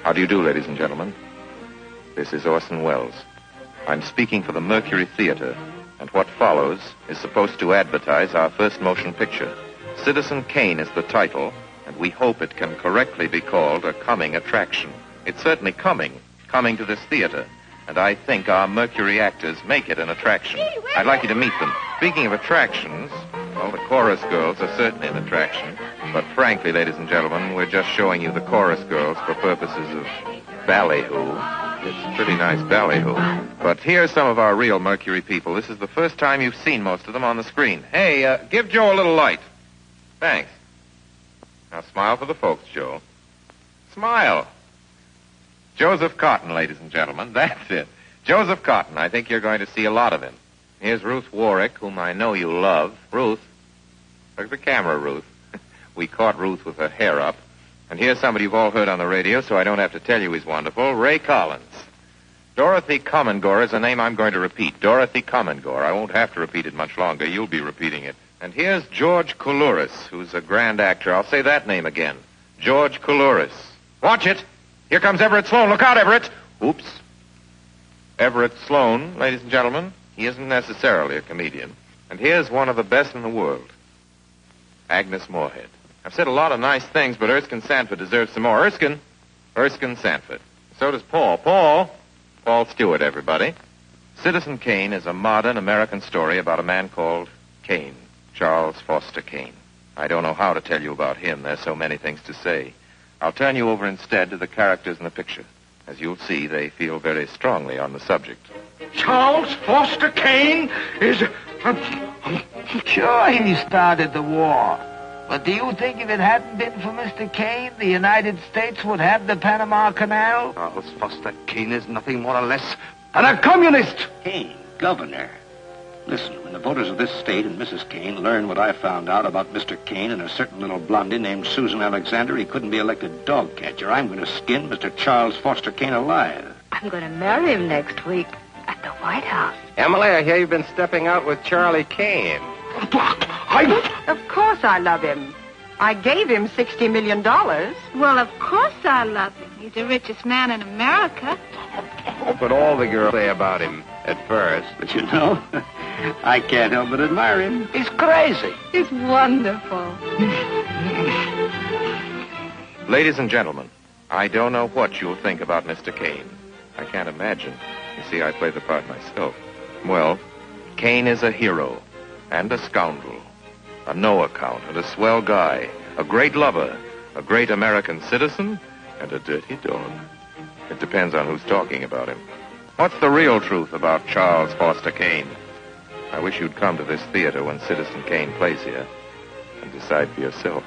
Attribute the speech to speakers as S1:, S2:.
S1: How do you do, ladies and gentlemen? This is Orson Welles. I'm speaking for the Mercury Theater, and what follows is supposed to advertise our first motion picture. Citizen Kane is the title, and we hope it can correctly be called a coming attraction. It's certainly coming to this theater, and I think our Mercury actors make it an attraction. I'd like you to meet them. Speaking of attractions, well, the chorus girls are certainly an attraction, but frankly, ladies and gentlemen, we're just showing you the chorus girls for purposes of ballyhoo. It's pretty nice ballyhoo. But here's some of our real Mercury people. This is the first time you've seen most of them on the screen. Hey, give Joe a little light. Thanks. Now smile for the folks, Joe. Smile. Joseph Cotton, ladies and gentlemen. That's it. Joseph Cotton. I think you're going to see a lot of him. Here's Ruth Warwick, whom I know you love. Ruth. Look at the camera, Ruth. We caught Ruth with her hair up. And here's somebody you've all heard on the radio, so I don't have to tell you he's wonderful. Ray Collins. Dorothy Commongore is a name I'm going to repeat. Dorothy Commongore. I won't have to repeat it much longer. You'll be repeating it. And here's George Coulouris, who's a grand actor. I'll say that name again. George Coulouris. Watch it. Here comes Everett Sloane. Look out, Everett. Oops. Everett Sloane, ladies and gentlemen, he isn't necessarily a comedian. And here's one of the best in the world. Agnes Moorehead. I've said a lot of nice things, but Erskine Sanford deserves some more. Erskine Sanford. So does Paul. Paul Stewart, everybody. Citizen Kane is a modern American story about a man called Kane, Charles Foster Kane. I don't know how to tell you about him. There's so many things to say. I'll turn you over instead to the characters in the picture. As you'll see, they feel very strongly on the subject.
S2: Charles Foster Kane is...
S3: Sure, he started the war. But do you think if it hadn't been for Mr. Kane, the United States would have the Panama Canal?
S2: Charles Foster Kane is nothing more or less than a communist.
S4: Kane, governor. Listen, when the voters of this state and Mrs. Kane learn what I found out about Mr. Kane and a certain little blondie named Susan Alexander, he couldn't be elected dog catcher. I'm going to skin Mr. Charles Foster Kane alive.
S5: I'm going to marry him next week at the White House.
S6: Emily, I hear you've been stepping out with Charlie Kane.
S5: Of course I love him. I gave him $60 million.
S7: Well, of course I love him. He's the richest man in America.
S6: But all the girls say about him at first.
S4: But you know, I can't help but admire him. He's crazy.
S5: He's wonderful.
S1: Ladies and gentlemen, I don't know what you'll think about Mr. Kane. I can't imagine. You see, I play the part myself. Well, Kane is a hero and a scoundrel, a no-account and a swell guy, a great lover, a great American citizen, and a dirty dog. It depends on who's talking about him. What's the real truth about Charles Foster Kane? I wish you'd come to this theater when Citizen Kane plays here and decide for yourself.